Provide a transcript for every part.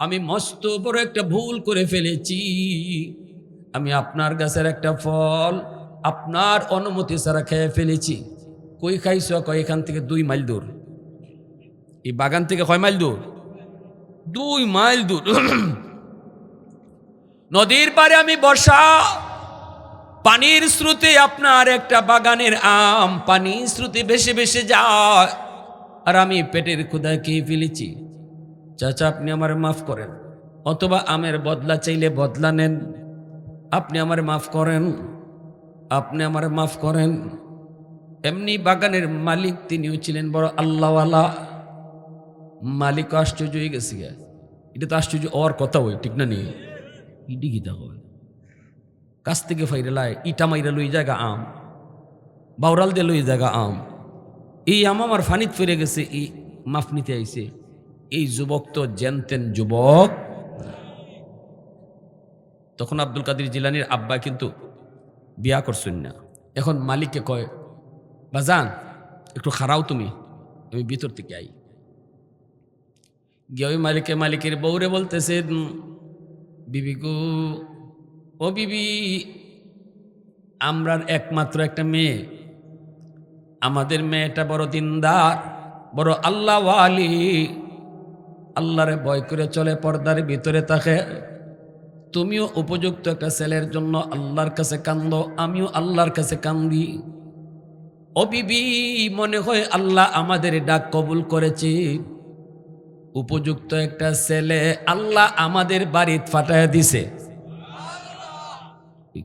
আমি মস্ত বড় একটা ভুল করে ফেলেছি। আমি আপনার গাছের একটা ফল আপনার অনুমতি ছাড়া খেয়ে ফেলেছি। কই খাইছ? কয় এখান থেকে 2 মাইল দূর। এই বাগান থেকে কয় মাইল দূর? 2 মাইল দূর। নদীর পারে আমি বসা, পানির স্রোতে আপনার একটা বাগানের আম পানির স্রোতে ভেসে ভেসে যায়, আর আমি পেটের ক্ষুধায় খেয়ে ফেলেছি। চাচা, আপনি আমার মাফ করেন, অথবা আমের বদলা চাইলে বদলা নেন। আপনি আমার মাফ করেন, আপনি আমার মাফ করেন। এমনি বাগানের মালিক তিনিও ছিলেন বড় আল্লাহওয়ালা। মালিক আশ্চর্য হয়ে গেছে। এটা তো আশ্চর্য হওয়ার কথা, ওই ঠিক না? নেই ইডি গীতা হয় কাছ থেকে ফাইরে লাই ইটা মাইরা লই জায়গা আম, বাউরাল দিয়ে লই জায়গা আম। এই আম আমার ফানিত ফিরে গেছে, এই মাফ নিতে আইছে। এই যুবক তো জেনতেন যুবক। তখন আব্দুল কাদের জিলানীর আব্বা কিন্তু বিয়া করছেন না। এখন মালিককে কয়, বাজান একটু খারাও তুমি, আমি ভিতর থেকে আই। গিয়ে ওই মালিকের বউরে বলতেছে, বিবি গো, ও বিবি, আমরার একমাত্র একটা মেয়ে, আমাদের মেয়েটা বড় দিনদার, বড় আল্লাহওয়ালি, আল্লাহরে ভয় করে চলে, পর্দার ভিতরে থাকে। তুমিও উপযুক্ত একটা ছেলের জন্য আল্লাহর কাছে কান্দো, আমিও আল্লাহর কাছে কান্দি। ও বিবি, মনে হয় আল্লাহ আমাদের ডাক কবুল করেছে। উপযুক্ত একটা ছেলে আল্লাহ আমাদের বাড়িতে ফাটায় দিছে।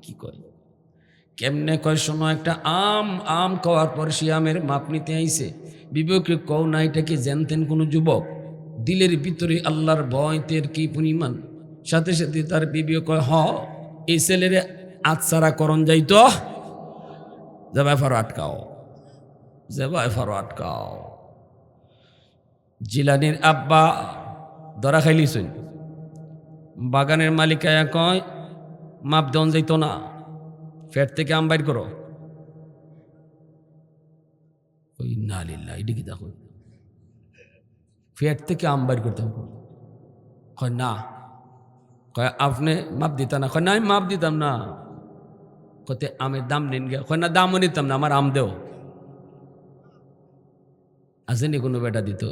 কি কয়? কেমনে কয়? শোনো, একটা আম খাওয়ার পর সে আমের মাপ নিতে আইছে। বিবেকে কও না, এটা কি জানতেন কোন যুবক? দিলের ভিতরে আল্লাহর ভয়তের কি পরিমাণ। সাথে সাথে তার বিবেক কয়, এই ছেলেরে আচ্ছারা করণ যাইতো, জবাই ফারো আটকাও, জবাই ফারো আটকাও। জিলানির আব্বা ধরা খাইলিছেন। বাগানের মালিকায়া কয়, মাপ দেওয়া যাইতো না, ফ্যাট থেকে আম বাইর করো। ওই না লিল্লাহ, এদিকে দেখো, ফ্যাট থেকে আম বাইর করতে হবে। কয় না। কয় আপনি মাপ দিতাম না? কয় না, আমি মাপ দিতাম না। কতে আমের দাম নিন গে? কয় না, দামও নিতাম না, আমার আম দেও। আসেনি কোনো বেটা দিত?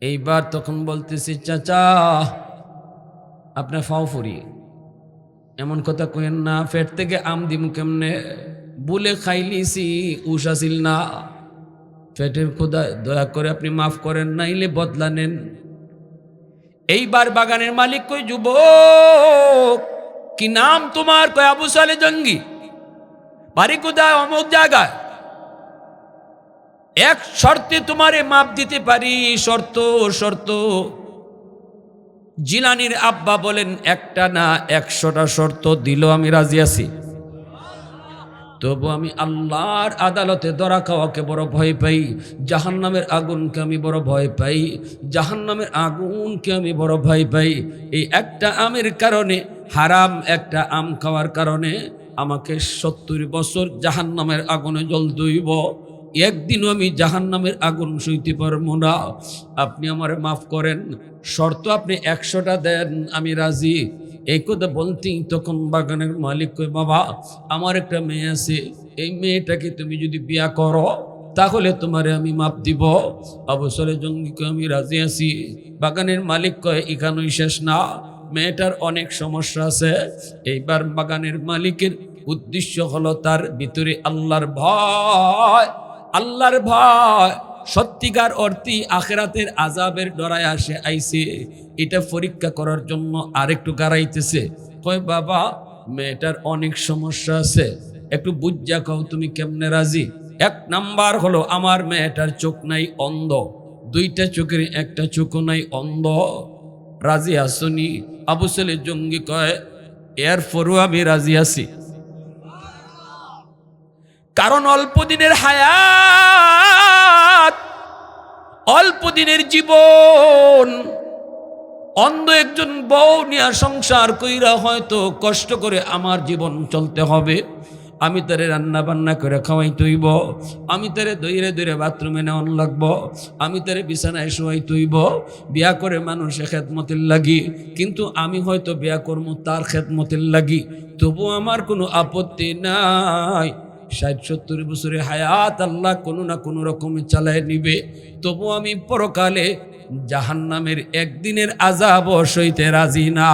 এইবার তখন বলতেছি, চাচা আপনার ফাও ফুরি, এমন কথা কইেন না। ফেট থেকে আম দিমু কেমনে? বলে খাইলিছি, উষ আসিল না। ফেটের খোদা, দয়া করে আপনি মাফ করেন, নাইলে বদলা নেন। এইবার বাগানের মালিক কই, যুবক কি নাম তোমার? কয় আবু সালে জঙ্গি। বাড়ি কোথায়? অমুক জায়গায়। এক শর্তে তোমারে মাপ দিতে পারি। শর্ত। জিলানির আব্বা বলেন, একটা না 100টা শর্ত দিল আমি রাজি আছি। তবু আমি আল্লাহর আদালতে ধরা খাওয়াকে বড় ভয় পাই, জাহান্নামের আগুনকে আমি বড় ভয় পাই, জাহান্নামের আগুনকে আমি বড় ভয় পাই। এই একটা আমের কারণে, হারাম একটা আম খাওয়ার কারণে আমাকে 70 বছর জাহান্নামের আগুনে জ্বলতে হইব। একদিনও আমি জাহান্নামের আগুন সইতে পারবো না। আপনি আমার মাফ করেন, শর্ত আপনি 100টা দেন, আমি রাজি। এই কথা বলতেই তখন বাগানের মালিক কই, বাবা আমার একটা মেয়ে আছে, এই মেয়েটাকে তুমি যদি বিয়া করো তাহলে তোমারে আমি মাপ দিব। অবসরে জঙ্গিকে আমি রাজি আছি। বাগানের মালিক কয়, এখানেই শেষ না, মেয়েটার অনেক সমস্যা আছে। এইবার বাগানের মালিকের উদ্দেশ্য হলো তার ভিতরে আল্লাহর ভয়, আল্লাহর ভয় সত্যিকার অর্থে আখিরাতের আযাবের ডরায় আসে আইছে, এটা পরীক্ষা করার জন্য আরেকটু গাড়াইতেছে। কয়, বাবা মেয়েটার অনেক সমস্যা আছে, একটু বুঝা কও তুমি কেমনে রাজি। 1 নাম্বার হলো, আমার মেয়েটার চোখ নাই, অন্ধ। 2টা চোখের একটা চোখও নাই, অন্ধ। রাজি আসনি? আবু সালে জঙ্গি কয়, এরপরও আমি রাজি আছি। কারণ অল্প দিনের হায়াত, অল্প দিনের জীবন। অন্ধ একজন বউ নিয়ে সংসার কইরা হয়তো কষ্ট করে আমার জীবন চলতে হবে। আমি তারে রান্না বান্না করে খাওয়াই তৈব, আমি তারে দইরে দইরে বাথরুমে নেওয়ান লাগবো, আমি তারে বিছানায় শোয়াই তৈব। বিয়া করে মানুষে খেদমতির লাগি, কিন্তু আমি হয়তো বিয়া করবো তার খেদমতির লাগি, তবু আমার কোনো আপত্তি নাই। 60-70 বছরের হায়াত আল্লাহ কোনো না কোনো রকমে চালায় নিবে, তবু আমি পরকালে জাহান্নামের একদিনের আযাব সইতে রাজি না।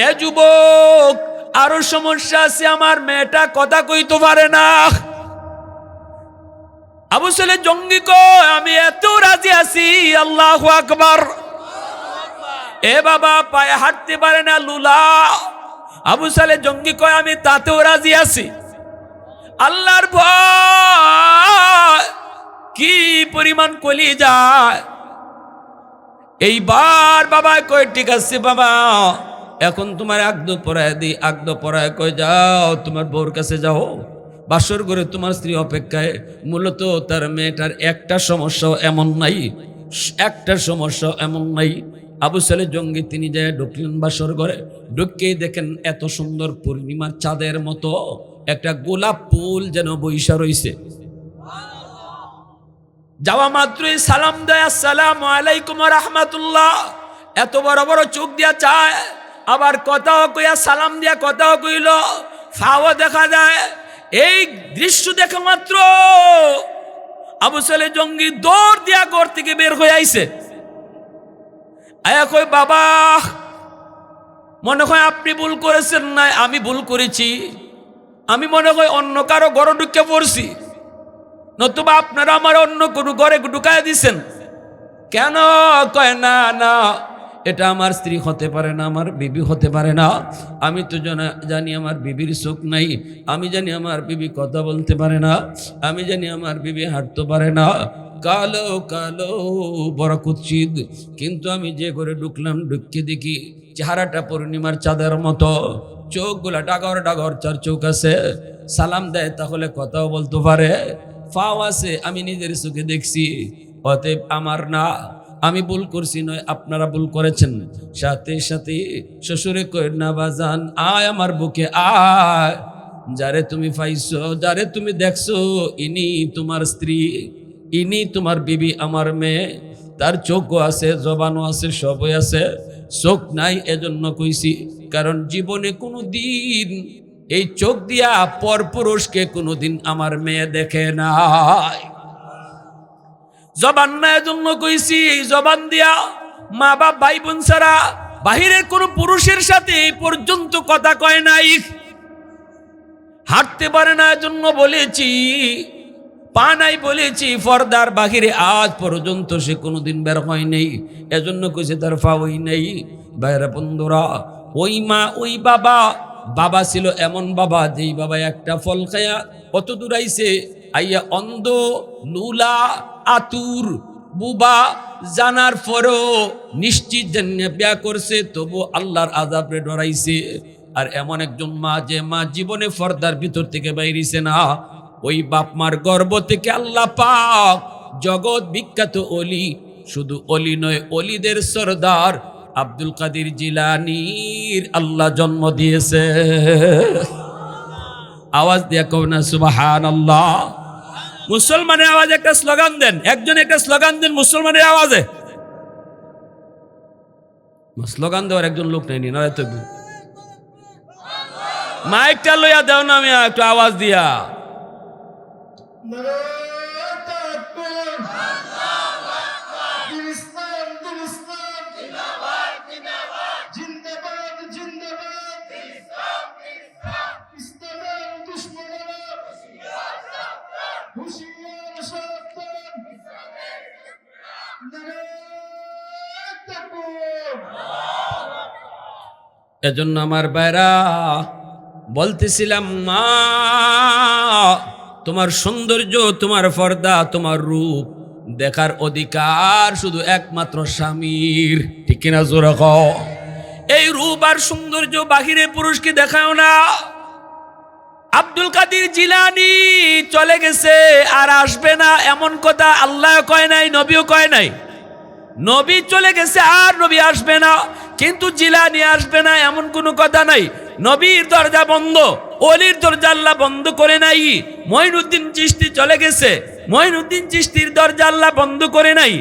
এ যুবক, আরো সমস্যা আছে, আমার মেয়েটা কথা কইতে পারে না। আবু সালে জঙ্গি কয় আমি এত রাজি আছি, আল্লাহু আকবার। এ বাবা পায়ে হাঁটতে পারে না, লুলা। আবু সালে জঙ্গি কয় আমি তাতেও রাজি আছি। আল্লাহর ভয় কি পরিমাণ কলি যায়। এইবার বাবা কয় ঠিক আছে বাবা, এখন তোমার আগদ পরায় দিই। আগদ পরায় কয় যাও তোমার বউর কাছে যাও, বাসর করে তোমার স্ত্রী অপেক্ষায়। মূলত তার মেয়েটার একটা সমস্যাও এমন নাই, একটা সমস্যাও এমন নাই। আবু সালে জঙ্গি তিনি যায় ঢুকলেন বাসর ঘরে, ঢুকেই দেখেন এত সুন্দর পূর্ণিমার চাঁদের মতো একটা গোলাপ ফুল যেন বইসা রইছে। যাওয়া মাত্রই সালাম দেয়, আসসালামু আলাইকুম ওয়া রাহমাতুল্লাহ। এত বড় বড় চোখ দিয়া চায়, আবার কথাও কইয়া সালাম দিয়া কথাও কইল, ফাও দেখা যায়। এই দৃশ্য দেখা মাত্র আবু সালে জঙ্গি দৌড় দিয়া ঘর থেকে বের হয়ে আইছে। আয়া কই বাবা, মনে হয় আপনি ভুল করেছেন না, আমি ভুল করেছি। আমি মনে হয় অন্য কারো ঘরে ঢুকে পড়ছি, নতুবা আপনারা আমার অন্য কোনো ঘরে ঢুকায় দিছেন কেন? কয় না না, এটা আমার স্ত্রী হতে পারে না, আমার বিবি হতে পারে না। আমি তো জানি আমার বিবির চোখ নাই, আমি জানি আমার বিবি কথা বলতে পারে না, আমি জানি আমার বিবি হাঁটতে পারে না, কালো কালো বড় কুৎসিত। কিন্তু আমি যে করে ঢুকলাম, ঢুকে দেখি চেহারাটা পূর্ণিমার চাঁদের মতো, চোখগুলা ডাগর ডাগর, চার চোখ আছে। সালাম দেয় তাহলে কথাও বলতে পারে, ফাও আছে, আমি নিজের চোখে দেখছি। অতএব আমার না, আমি ভুল করছি নয়, আপনারা ভুল করেছেন। সাথে সাথে শ্বশুরে কয় না বাজান, আয় আমার বুকে আয়। যারে তুমি পাইছো, যারে তুমি দেখছো, ইনি তোমার স্ত্রী, ইনি তোমার বিবি, আমার মেয়ে। তার চোখও আছে, জবানও আছে, সবই আছে। চোখ নাই এজন্য কইছি, কারণ জীবনে কোনো দিন এই চোখ দিয়া পরপুরুষকে কোনোদিন আমার মেয়ে দেখে নাই। জবান না এজন্য কইছি, এই জবান দিয়া মা বাপ ভাই বোন ছাড়া বাহিরের কোন পুরুষের সাথে এই পর্যন্ত কথা কয় নাই। হাঁটতে পারে না এজন্য বলেছি, পা নাই বলেছি, পর্দার বাহিরে আজ পর্যন্ত সে কোনোদিন বের হয় নেই, এজন্য কইছে তার পাওই নেই। বাইরা বন্ধুরা, ওই মা ওই বাবা, বাবা ছিল এমন বাবা, যেই বাবা একটা ফল খায়া কত দূর আইছে, আইয়া অন্ধ, লুলা, আতুর, বুবা জানার পরও নিশ্চিত জেনে বিয়া করছে, তবু আল্লাহর আযাবে ডরাইছে। আর এমন একজন মা, যে মা জীবনে পর্দার ভিতর থেকে বাইরিছে না, ওই বাপ মার গর্ভ থেকে আল্লাহ পাক জগৎ বিখ্যাত অলি, শুধু অলি নয়, অলিদের সরদার আব্দুল কাদের জিলানীর আল্লাহ জন্ম দিয়েছে। আওয়াজ দিয়া কও না সুবহানাল্লাহ। মুসলমানের আওয়াজে একটা স্লোগান দেন, একজন একটা স্লোগান দেন মুসলমানের আওয়াজে। স্লোগান দেওয়ার একজন লোক নেই, না তো মাইকটা লইয়া দাও না, আমি একটু আওয়াজ দিয়া। এজন্য আমার বাইরা বলতেছিলাম, মা তোমার সৌন্দর্য, তোমার পর্দা, তোমার রূপ দেখার অধিকার শুধু একমাত্র স্বামীর, ঠিক কিনা জোরে কও। এই রূপ আর সৌন্দর্য বাহিরে পুরুষকে দেখাও না। আব্দুল কাদের জিলানী চলে গেছে, আর আসবে না এমন কথা আল্লাহ কয় নাই, নবীও কয় নাই। নবী চলে গেছে আর নবী আসবে না, কিন্তু জিলানী আসবে না এমন কোনো কথা নাই। নবীর দরজা বন্ধ, অলির দরজা আল্লাহ বন্ধ করে নাই। মঈনুদ্দিন চিশতি চলে গেছে, মঈনুদ্দিন চিশতির দরজা আল্লাহ বন্ধ করে নাই।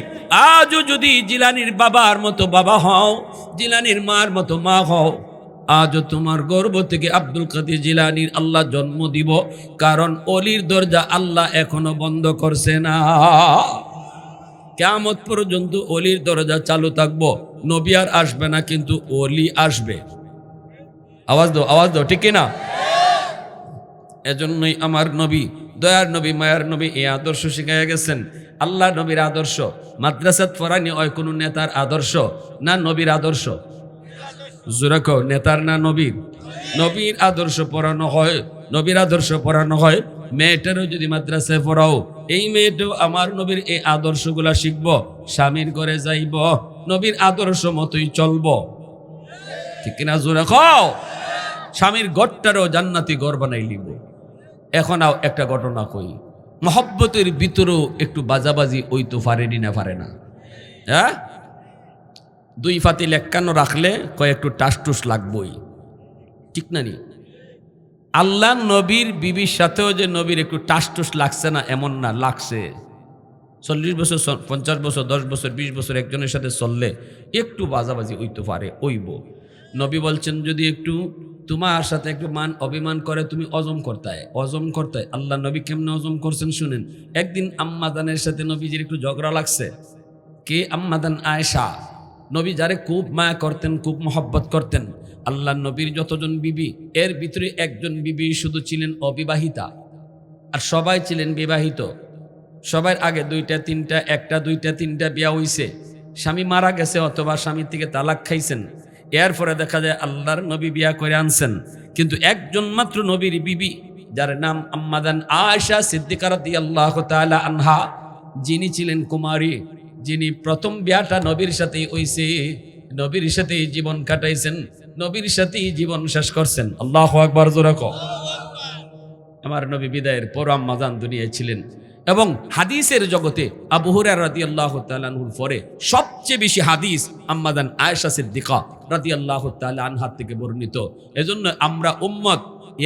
আজও যদি জিলানীর বাবার মতো বাবা হও, জিলানীর মার মতো মা হও, আজও তোমার গর্ভ থেকে আব্দুল কাদের জিলানীর আল্লাহ জন্ম দিব, কারণ অলির দরজা আল্লাহ এখনো বন্ধ করছে না। কিয়ামত পর্যন্ত অলির দরজা চালু থাকবো। নবী আর আসবে না, কিন্তু অলি আসবে। আওয়াজ দাও, আওয়াজ দাও, ঠিক কিনা? এজন্যই আমার নবী, দয়ার নবী, মায়ার নবী এই আদর্শ শিখাইয়া গেছেন। আল্লাহ নবীর আদর্শ মাদ্রাসাত পড়ানি হয় কোনো নেতার আদর্শ না নবীর আদর্শ? জোরে কও, নেতার না নবীর? নবীর আদর্শ পড়ানো হয়, নবীর আদর্শ পড়ানো হয়। মেয়েটারও যদি মাদ্রাসায় পড়াও, এই মেয়েটাও আমার নবীর এই আদর্শগুলা শিখব, স্বামীর ঘরে যাইব, নবীর আদর্শ মতোই চলব, ঠিক কিনা? জোরে কও। স্বামীর ঘরটারও জান্নাতি ঘর বানাই লিব। এখন একটা ঘটনা কই, মহব্বতের ভিতরেও একটু বাজাবাজি ওই তো পারেনি না, পারে না? হ্যাঁ, দুই ফাতিল একান্ন রাখলে কয় একটু টাসটুস লাগবই, ঠিক না নি? আল্লাহ নবীর বিবির সাথেও যে নবীর একটু টাসটুস লাগছে না এমন না, লাগছে। 40 বছর, 50 বছর, 10 বছর, 20 বছর একজনের সাথে চললে একটু বাজাবাজি ওইতে পারে, ওইব। নবী বলছেন যদি একটু তোমার সাথে একটু মান অভিমান করে, তুমি অজম করতায়, অজম করতায়। আল্লাহ নবী কেমনে অজম করছেন শুনেন। একদিন আম্মাদানের সাথে নবীজির একটু ঝগড়া লাগছে। কে? আম্মাদান আয়েশা। নবী যারে খুব মায়া করতেন, খুব মহব্বত করতেন। আল্লাহ নবীর যতজন বিবি, এর ভিতরে একজন বিবি শুধু ছিলেন অবিবাহিতা, আর সবাই ছিলেন বিবাহিত। সবার আগে 2টা 3টা, 1টা 2টা 3টা বিয়া হইছে, স্বামী মারা গেছে অথবা স্বামীর থেকে তালাক খাইছেন। এরপরে দেখা যায় আল্লাহর নবী বিয়া করে আনছেন, কিন্তু একজন মাত্র নবীর বিবি, যার নাম আম্মাদান আয়েশা সিদ্দিকা রাদিয়াল্লাহু তাআলা আনহা, যিনি ছিলেন কুমারী, যিনি প্রথম বিয়াটা নবীর সাথেই হইছে, নবীর সাথেই জীবন কাটাইছেন, নবীর সাথেই জীবন শেষ করছেন। আল্লাহু আকবার, জোরে কও। আমার নবী বিদায়ের পর আম্মাজান দুনিয়ায় ছিলেন। এবং হাদিসের জগতে আবু হুরায়রা রাদিয়াল্লাহু তাআলা আনহুর পরে সবচেয়ে বেশি হাদিস আম্মাজান আয়েশা সিদ্দিকা রাদিয়াল্লাহু তাআলা আনহা থেকে বর্ণিত। এজন্য আমরা উম্মত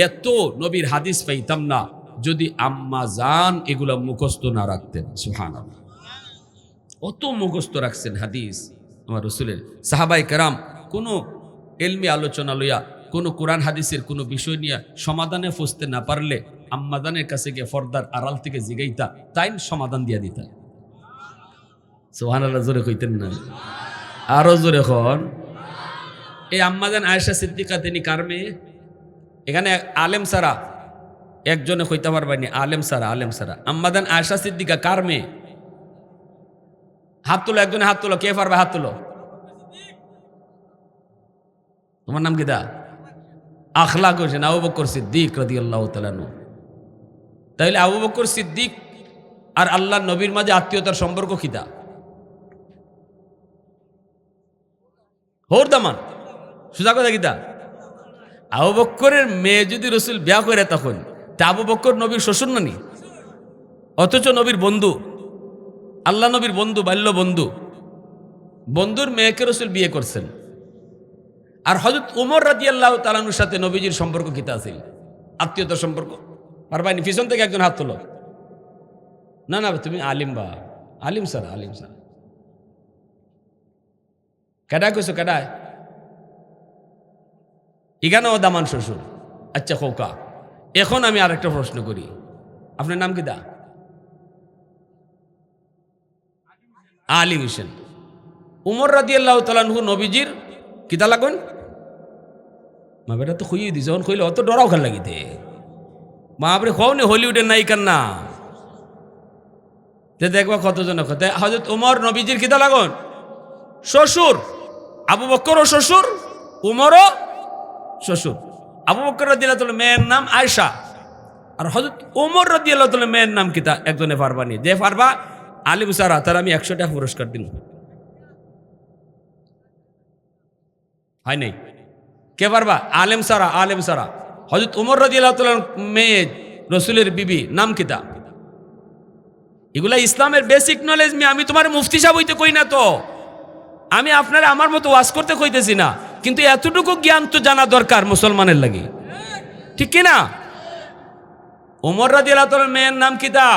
এত নবীর হাদিস পাইতাম না যদি আম্মাজান এগুলো মুখস্থ না রাখতেন। সুবহানাল্লাহ, অত মুখস্থ রাখছেন হাদিস আমার রাসূলের। সাহাবায়ে কেরাম কোনো ইলমি আলোচনা লইয়া, কোনো কোরআন হাদিসের কোনো বিষয় নিয়ে সমাধানে ফুসতে না পারলে আম্মাজানের কাছে গিয়ে পর্দার আড়াল থেকে জিগাইতা, তাই সমাধান দিয়া দিতা। সুবহানাল্লাহ, জোরে কইতেন না? আরো জোরে হন। এই আম্মাজান আয়েশা সিদ্দিকা তিনি কার মেয়ে? এখানে আলেম সারা একজনে কইতে পারবানি, আলেম সারা, আলেম সারা। আম্মাজান আয়েশা সিদ্দিকা কার মেয়ে? হাত তুলো, একজনে হাত তুলো, কে পারবে? হাত তুলো। তোমার নাম কি? দা আখলাক হোসেন, আবু বকর সিদ্দিক রাদিয়াল্লাহু তাআলা আনহু। তাইলে আবু বকর সিদ্দিক আর আল্লাহ নবীর মাঝে আত্মীয়তার সম্পর্ক কিতা? হোর দামান, সোজা কথা কিতা? আবু বকরের মেয়ে যদি রসুল বিয়া করে তখন তা আবু বকর নবীর শ্বশুর নানি, অথচ নবীর বন্ধু, আল্লাহ নবীর বন্ধু, বাল্য বন্ধু, বন্ধুর মেয়েকে রসুল বিয়ে করছেন। আর হযরত ওমর রাদিয়াল্লাহু তাআলা আনহুর সাথে নবীজির সম্পর্ক কিতা আছিল? আত্মীয়তার সম্পর্ক। পারবানি? পিছন থেকে একজন হাত তোলো। না না, তুমি আলিম বা আলিম স্যার, আলিম স্যার। কেডায় কইছো? কেডায়? ইগানাও দামান শ্বশুর। আচ্ছা খোকা, এখন আমি আরেকটা প্রশ্ন করি, আপনার নাম কি? দা আলী হোসেন। উমর রাদিয়াল্লাহু তাআলা আনহু নবীজির কিতা লাগুন? মা বেটা তো খুঁজে দিছে, যখন কইলে অত ডরাও খান লাগিতে বাপরে, খোনি হলিউডের নায়িকার না তে দেখবা কতজনের কথা। হযরত উমর নবীজির কিতা লাগুন? শ্বশুর। আবু বকরও শ্বশুর, উমরও শ্বশুর। আবু বকর রাদিয়াল্লাহু তাআলা মেয়ের নাম আয়েশা, আর হযরত উমর রাদিয়াল্লাহু তাআলা মেয়ের নাম কিতা? একজনে পারবানি, যে পারবা আলিম সারা তার আমি 100 টাকা পুরস্কার দিন। হয় নাই? কে পারবা? আলেম সারা, আলেম সারা। হযরত উমর রাদিয়াল্লাহু তাআলার মেয়ে রাসূলের বিবি নাম কিতা? এগুলা ইসলামের বেসিক নলেজ। আমি তোমার মুফতি সাহেব হইতে কই না তো, আমি আপনারা আমার মতো ওয়াজ করতে কইতেছি না, কিন্তু এতটুকু জ্ঞান তো জানা দরকার মুসলমানের লাগে, ঠিক কিনা? ওমর রাদিয়াল্লাহু তাআলার মেয়ের নাম কি তা?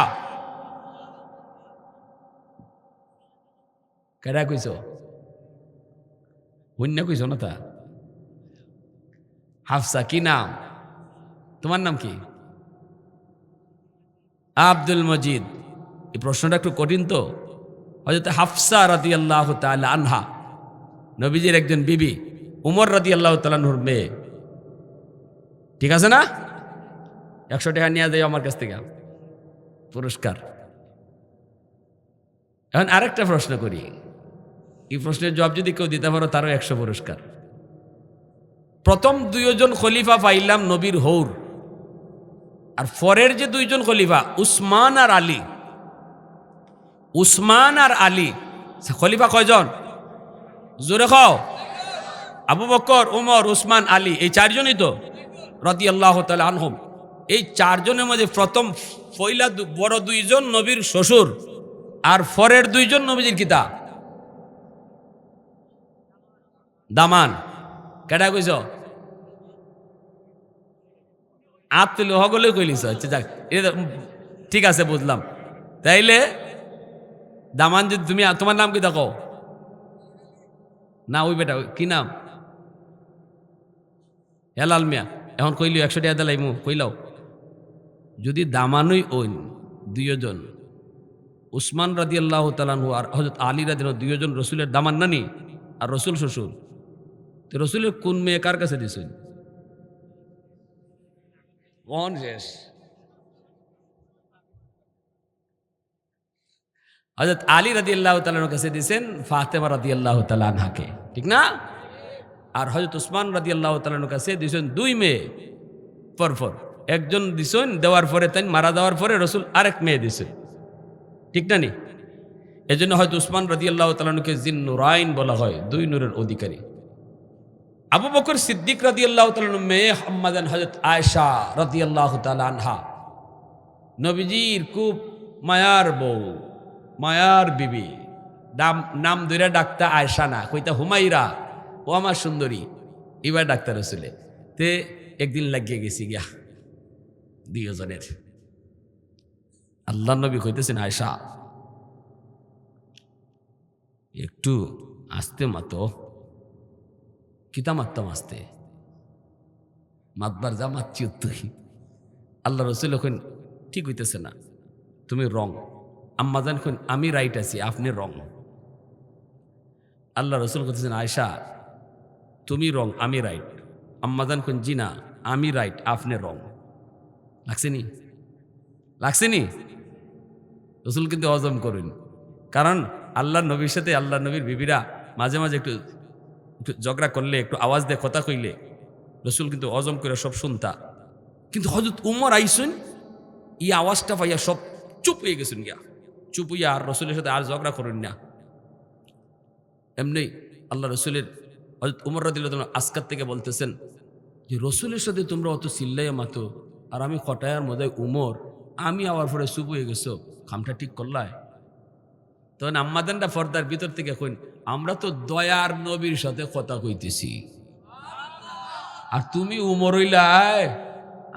কেডা কইছো? অন্য কইছো না তা? হাফসা। কি নাম তোমার? নাম কি? আব্দুল মজিদ। এই প্রশ্নটা একটু কঠিন তো। হযরত হাফসা রাদিয়াল্লাহু তাআলা আনহা নবীজির একজন বিবি, উমর রাদিয়াল্লাহু তাআলা আনহুর মেয়ে, ঠিক আছে না? 100 টাকা নিয়ে যাই আমার কাছ থেকে পুরস্কার। এখন আরেকটা প্রশ্ন করি, এই প্রশ্নের জবাব যদি কেউ দিতে পারো তারও 100 পুরস্কার। প্রথম দুইজন খলিফা পাইলাম নবীর হৌর, আর পরের যে দুইজন খলিফা উসমান আর আলী, উসমান আর আলী খলিফা কয়জন? জোরে খাও। আবু বকর, উমর, উসমান, আলী, এই চারজনই তো রাদিয়াল্লাহু তাআলা আনহুম। এই চারজনের মধ্যে প্রথম পয়লা বড় দুইজন নবীর শ্বশুর, আর পরের দুইজন নবীজির কিতা দামান। কেডা কইছ? আত্মীয় হগলে কইলিস। আচ্ছা যাক, ঠিক আছে বুঝলাম। তাইলে দামান যদি তুমি, তোমার নাম কি দেখো না? ওই বেটা কি নাম? হেলাল মিয়া। এখন কইলিও 100 টাকা দিলাইমু, কইলাও যদি দামানই ওই দুইজন উসমান রাদিয়াল্লাহু তাআলা আনহু আর হযরত আলী রাদিয়াল্লাহু দুইজন রসুলের দামান নানি আর রসুল শ্বশুর, তো রসুলের কোন মেয়ে কার কাছে দিছেন? কোন শেষ? হযরত আলী রাদিয়াল্লাহু তাআলা আনহুর কাছে দিছেন ফাতেমা রাদিয়াল্লাহু তাআলা আনহাকে, ঠিক না? আর হযরত উসমান রাদিয়াল্লাহু তাআলা আনহুর কাছে দিছেন দুই মেয়ে পরপর। একজন দিছেন দেওয়ার পরে, তাই মারা যাওয়ার পরে রসুল আরেক মেয়ে দিছেন, ঠিক না নি? এজন্য হয়তো উসমান রাদিয়াল্লাহু তাআলা আনহুকে জিন্নুরাইন বলা হয়, দুই নূরের অধিকারী। আবু বকর সিদ্দিক রাদিয়াল্লাহু তাআলা আনহু মেয়ে আম্মাজান হযরত আয়েশা রাদিয়াল্লাহু তাআলা আনহা, নবীজির খুব মায়ার বউ, মায়ার বিবি। নাম ধরে ডাকতা আয়েশা না, কইতা হুমাইরা, ও আমার সুন্দরী, এবার ডাক্তার রসুলে। তে একদিন লাগিয়ে গেছি গিয়া দুইজনের। আল্লাহ নবী কইতেছেন, আয়েশা একটু আস্তে মাতো। কিতা মারতাম আস্তে? মাতবার যা মাতছি তুই। আল্লাহ রসুল এখন ঠিক হইতেছে না, তুমি রং। আম্মাজান এখন আমি রাইট আছি, আপনি রং। আল্লাহ রসুল করতেছেন, আয়েশা তুমি রং, আমি রাইট। আম্মাজান এখন জি না, আমি রাইট, আপনি রং। লাগছেনি? লাগছেনি? রসুল কিন্তু হজম করুন, কারণ আল্লাহ নবীর সাথে আল্লাহ নবীর বিবিরা মাঝে মাঝে একটু ঝগড়া করলে, একটু আওয়াজ দিয়ে কথা কইলে রসুল কিন্তু হজম করে সব শুনতা। কিন্তু হযরত উমর আইসুন, এই আওয়াজটা পাইয়া সব চুপ হয়ে গেছেন গিয়া, চুপ হইয়া আর রসুলের সাথে আর ঝগড়া করুন না। এমনি আল্লাহ রসুলের হযরত উমর রাদিয়াল্লাহু তাআলা আসকার থেকে বলতেছেন যে রসুলের সাথে তোমরা অত চিল্লাইয়া মাতো, আর আমি কটায়ার মধ্যে উমর, আমি আবার পরে চুপ হয়ে গেছো, খামটা ঠিক করলায়? তখন আম্মাদানটা পর্দার ভিতর থেকে কইন, আমরা তো দয়ার নবীর সাথে কথা কইতেছি, আর তুমি উমর হইলাই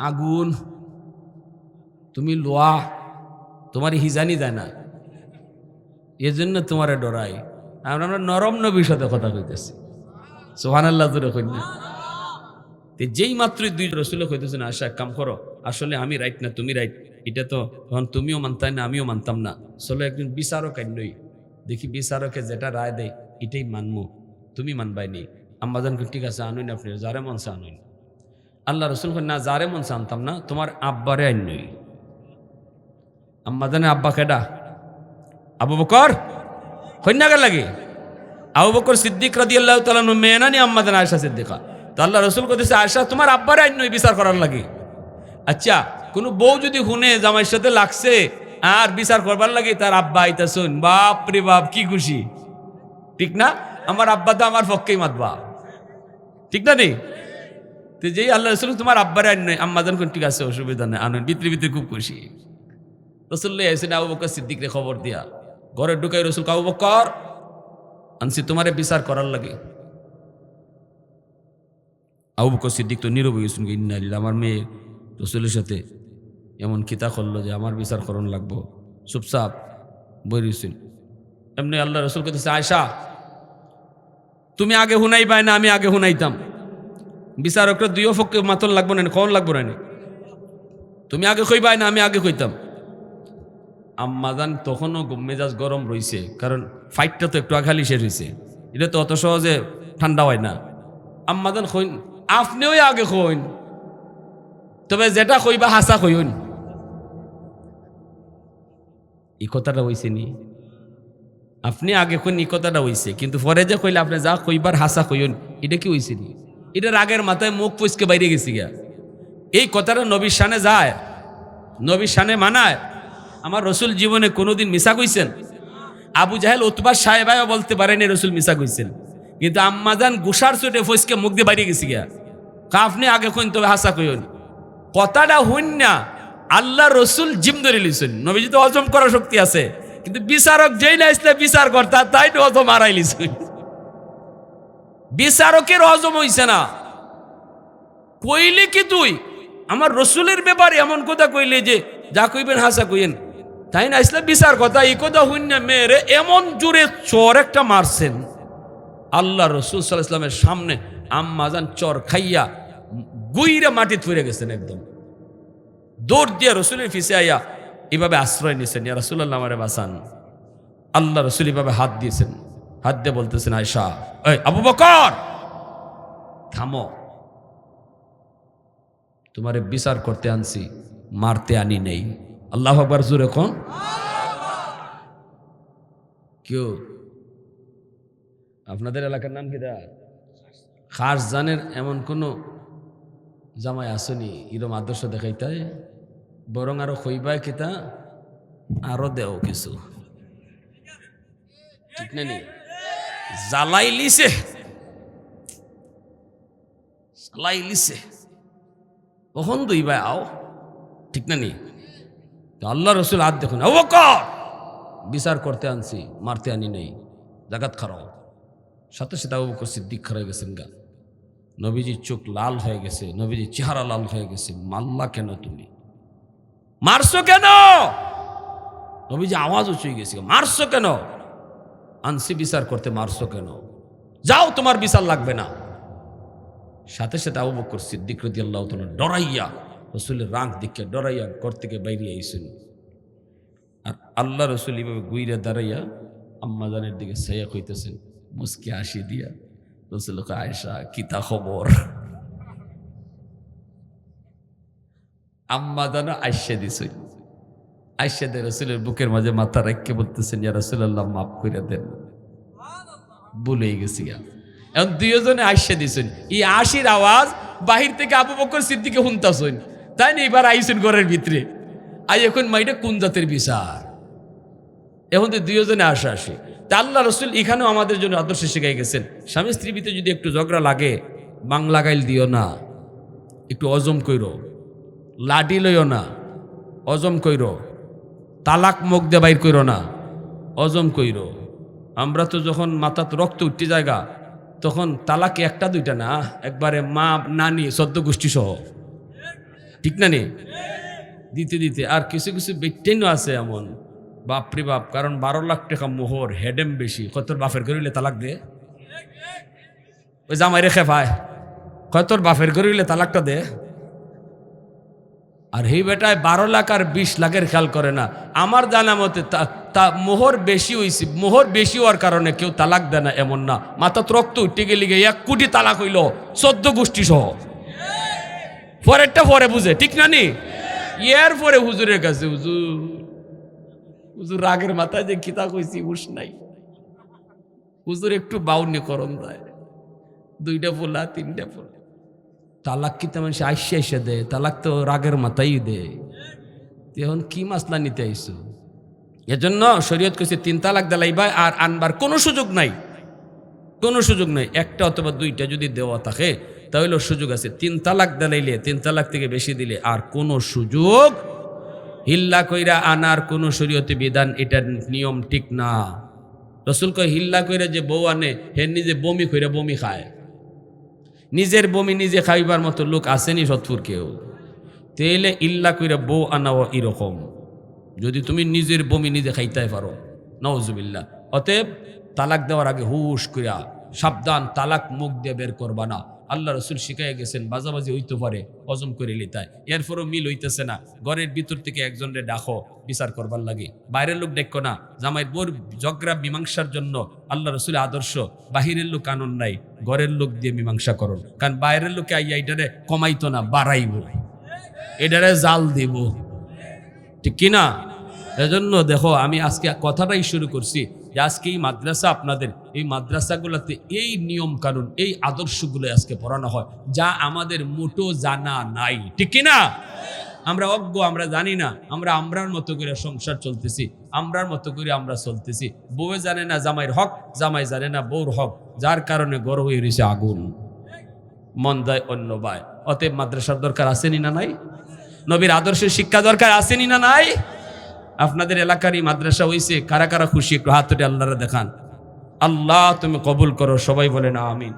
আগুন, তুমি লোয়া, তোমার হিজানি দেয় না, এজন্য তোমারে ডরাই। আমরা নরম নবীর সাথে কথা কইতেছি। সুবহানাল্লাহ জোরে কইন না। যেই মাত্রই দুই রসুল কইতেছেন, আশা এক কাম করো, আসলে আমি রাইট না তুমি রাইট, এটা তো তখন তুমিও মানতাই না, আমিও মানতাম না, চলো একজন বিচারক আইনই, দেখি বিচারকে যেটা রায় দেয় এটাই মানমু, তুমি মানবাইনি। আম্মাজান ঠিক আছে আনুন, আপনি যারে মনসা আনুন। আল্লাহ রসুল না, যারে মনসা আনতাম না, তোমার আব্বারে আইনই। আম্মাজানের আব্বা কেডা? আবু বকর। কন্যাকে লাগে আবু বকর সিদ্দিক রাদিয়াল্লাহু তাআলা আনহু মেয়ে নানি আম্মাজান আয়েশা সিদ্দিকা। তো আল্লাহ রসুল কইতেছে, আয়েশা তোমার আব্বারে আইনই বিচার করার লাগে। আচ্ছা, কোন বউ যদি হুনে জামাইয়ের সাথে লাগছে আর বিচার করবার লাগে, তার আব্বা আইতা শুন, বাপ রে বাপ কি খুশি, ঠিক না? আমার আব্বা তো আমার পক্ষেই মাতবা, ঠিক না নেই? তো যেই আল্লাহ রসুল তোমার আব্বারে আইন, আম্মাজান কোন ঠিক আছে, অসুবিধা নেই, আনুন। ভিতরে ভিতরে খুব খুশি। রসুল আইসেন আবু বকর সিদ্দিকরে খবর দিয়া, ঘরে ঢুকাই রসুল আবু বকর আনছি তোমারে বিচার করার লাগে। আবু বকর সিদ্দিক তো নীরব হয়ে গেছেন, ইন্না লিল্লাহি, আমার মেয়ে রসুলের সাথে এমন কিতা করলো যে আমার বিচার করণ লাগবো, চুপচাপ বই রয়েছেন। এমনি আল্লাহ রসুল করতেছে, আয়সা তুমি আগে হুনাই পায় না, আমি আগে হুনাইতাম, বিচারকরা দুইও পক্ষে মাতন লাগবো না, কখন লাগবো না, তুমি আগে কইবাই না আমি আগে কইতাম। আম্মাজান তখনও মেজাজ গরম রইছে, কারণ ফাইটটা তো একটু আঘালি শেষ হয়েছে, এটা তো অত সহজে ঠান্ডা হয় না। আম্মাজান কইন, আপনিও আগে কইন, তবে যেটা কইবা হাসা কইন। এই কথাটা হইছে নি? আপনি আগে কইন, এই কথাটা হইছে, কিন্তু পরে যে কইলে আপনি যা কইবার হাসা কইন, এটা কি হইছে নি? এটা রাগের মাথায় মুখ পুষকে বাইরে গেছি গিয়া। এই কথাটা নবীর শানে যায়, নবীর শানে মানায়। আমার রসুল জীবনে কোনোদিন মিশা কইছেন? আবু জাহেল উতবা সাহেবাও বলতে পারেনি রসুল মিশা কইছেন, কিন্তু আম্মাজান গুসার চোটে ফসকে মুখ দিয়ে বাইরে গেছি গিয়া। আপনি আগে কইন, তবে হাসা কইন। কথাটা হইন না, আল্লাহ রসুল জিম ধরে লিছেন। নবীজি তো হজম করার শক্তি আছে, কিন্তু বিচারক যেই না আসলে বিচার কর্তা তাই তো হজম হারাই লিছেন। বিচারকের হজম হইছে না। কইলে কি তুই আমার রসুলের ব্যাপারে এমন কথা কইলে যে যা কইবেন হাসা কইন, তাই না আসলে বিচার কথা। এই কথা হইন না, মেয়েরে এমন জোরে চর একটা মারছেন আল্লাহ রসুল সাল্লাল্লাহু আলাইহি ওয়াসাল্লামের সামনে। আম্মাজান চর খাইয়া গুইরা মাটি থুইরে গেছেন, একদম দৌড় দিয়ে রসুলের ফিসে আইয়া এভাবে আশ্রয় নিয়েছেন, ইয়া রাসূলুল্লাহ আমারে বাঁচান। আল্লাহ রসুল এভাবে হাত দিয়েছেন, হাত দিয়ে বলতেছেন, আয়েশা, এই আবু বকর থামো, তোমারে বিচার করতে আনছি, মারতে আনি নেই। আল্লাহু আকবার জোরে কোন। কেউ আপনাদের এলাকার নাম কিটা? খাস জানের এমন কোন জামাই আসনি এরম আদর্শ দেখাইতে, বরং আরো কইবাই কিতা, আরো দেও কিছু, ঠিক না? জ্বালাই লিছে, জ্বালাই লিছে, কখন দুই ভাই আও, ঠিক না? আল্লাহ রসুল হাত দেখুন, আবু বকর বিচার করতে আনছি, মারতে আনি নেই, জাগাত খারাপ। সাথে সাথে আবু বকর সিদ্দিক খারাপ গেছেন গা। নবীজির চোখ লাল হয়ে গেছে, নবীজির চেহারা লাল হয়ে গেছে। মাল্লা কেন তুমি? মারছো কেন? নবীজি আওয়াজ উঁচুই গেছে, মারছো কেন? আনছি বিচার করতে, মারছো কেন? যাও, তোমার বিচার লাগবে না। সাথে সাথে আবু বকর সিদ্দিক রাদিয়াল্লাহু তাআলা ডরাইয়া, রসুলের রাগ দিকে ডরাইয়া ঘর থেকে বাইরে আইছেন। আর আল্লাহ রসুল এইভাবে গুইরা দাঁড়াইয়া আম্মাজানের দিকে ছায়া কইতেছেন, মুস্কি হাসি দিয়া। রসুল কয়, আয়েশা কিতা খবর? আম্মাজানও আইসা দিছে, আইসা দিয়ে রসুলের বুকের মাঝে মাথা রেখে বলতেছেন, ইয়া রাসূলুল্লাহ মাফ করে দেন, ভুলে গেছি। এখন দুইজনে আইসা দিছেন, এই আশির আওয়াজ বাহির থেকে আবু বকর সিদ্দিকে শুনতাছেন, তাই না? এবার আইসেন ঘরের ভিতরে, আই এখন মাইটা কোন জাতের বিচার? এখন তো দুইজনে আসা আসি। তা আল্লাহ রসুল এখানেও আমাদের জন্য আদর্শ শিখাই গেছেন, স্বামী স্ত্রীর ভিতরে যদি একটু ঝগড়া লাগে, বাংলা গাইল দিও না, একটু অজম কইরো, লাডি লইও না, অজম কইরো, তালাক মুখ দিয়ে বাইর কইরো না, অজম কইরো। আমরা তো যখন মাথাত রক্ত উঠতে জায়গা, তখন তালাকে একটা দুইটা না, একবারে মা নানি সদ্য গোষ্ঠী সহ, ঠিক না? দিতে দিতে আর কিছু কিছু ব্যক্তিও আছে এমন, বাপরে বাপ, কারণ 12 লাখ টাকা মোহর, হেডেম বেশি, কত বাফের করিলে তালাক দে, ওই জামাই রেখে পায়, কত বাফের করিলে তালাকটা দে। আর এই বেটায় 12 লাখ আর 20 লাখের খেয়াল করে না। আমার জানা মতে মোহর বেশি হয়েছে, মোহর বেশি হওয়ার কারণে কেউ তালাক দেয় না এমন না, মাথা রক্ত উঠতে গেলে 1 কোটি তালাক হইল 14 গোষ্ঠী সহ। পরেরটা পরে বুঝে, ঠিক না? এর পরে হুজুরের কাছে, হুজুর রাগের মাথায় যে কিতা কইছি হুশ নাই, হুজুর একটু বাউনি করণ দেয়, 2টা পোলা 3টা পোলা। তালাক কি তেমন সে আইসা আইসা দেয়, তালাক তো রাগের মাথায় দেয়। এখন কি মাসলা নিতে আইসো? এজন্য শরীয়ত কইছে 3 তালাক দিলাইবা, আর আনবার কোনো সুযোগ নাই, কোনো সুযোগ নাই। 1টা অথবা 2টা যদি দেওয়া থাকে তাহলে সুযোগ আছে। 3 তালাক দিলাইলে, 3 তালাক থেকে বেশি দিলে আর কোনো সুযোগ, হিল্লা কইরা আনার কোনো শরীয়তে বিধান, এটা নিয়ম ঠিক না। রসুল কয় হিল্লা কইরা যে বউ আনে হে নিজে বমি কইরা বমি খায়। নিজের বমি নিজে খাইবার মতো লোক আসেনি সৎপুর কেউ। তেলে ইল্লা কইরা বউ আনাও এরকম, যদি তুমি নিজের বমি নিজে খাইতে পারো, নাউজুবিল্লাহ। অতএব তালাক দেওয়ার আগে হুশ কইরা সাবধান, তালাক মুখ দিয়ে বের করবা না। আল্লাহ রসুল শিখাইয়া গেছেন বাজাবাজি হইতে পারে, হজম করে লিতায়, এরপরও মিল হইতেছে না, ঘরের ভিতর থেকে একজনের ডাকো বিচার করবার লাগে, বাইরের লোক দেখো না। জামাইয়ের বোর ঝগড়া মীমাংসার জন্য আল্লাহ রসুলের আদর্শ, বাহিরের লোক কানুন নাই, ঘরের লোক দিয়ে মীমাংসা করুন। কারণ বাইরের লোকে আইয়া এটারে কমাইতো না, বাড়াইব, এটারে জাল দিব, ঠিক কিনা? এজন্য দেখো আমি আজকে কথাটাই শুরু করছি যে আজকে এই মাদ্রাসা, আপনাদের এই মাদ্রাসাগুলোতে এই নিয়ম কানুন, এই আদর্শগুলো আজকে পড়ানো হয়, যা আমাদের মোটো জানা নাই, ঠিক কিনা? আমরা অজ্ঞ, আমরা জানি না, আমরা আমরার মতো করে সংসার চলতেছি, আমরার মতো করে আমরা চলতেছি। বউয়ে জানে না জামাইয়ের হক, জামাই জানে না বউর হক, যার কারণে গড় হয়ে রয়েছে আগুন, মন যায় অন্য বায়। অতএব মাদ্রাসার দরকার আসেনি না নাই? নবীর আদর্শের শিক্ষা দরকার আসেনি না নাই? আপনাদের এলাকারই মাদ্রাসা হইছে, কারা কারা খুশি একটু হাত তুলে আল্লাহরে দেখান। আল্লাহ তুমি কবুল করো, সবাই বলেন আমিন।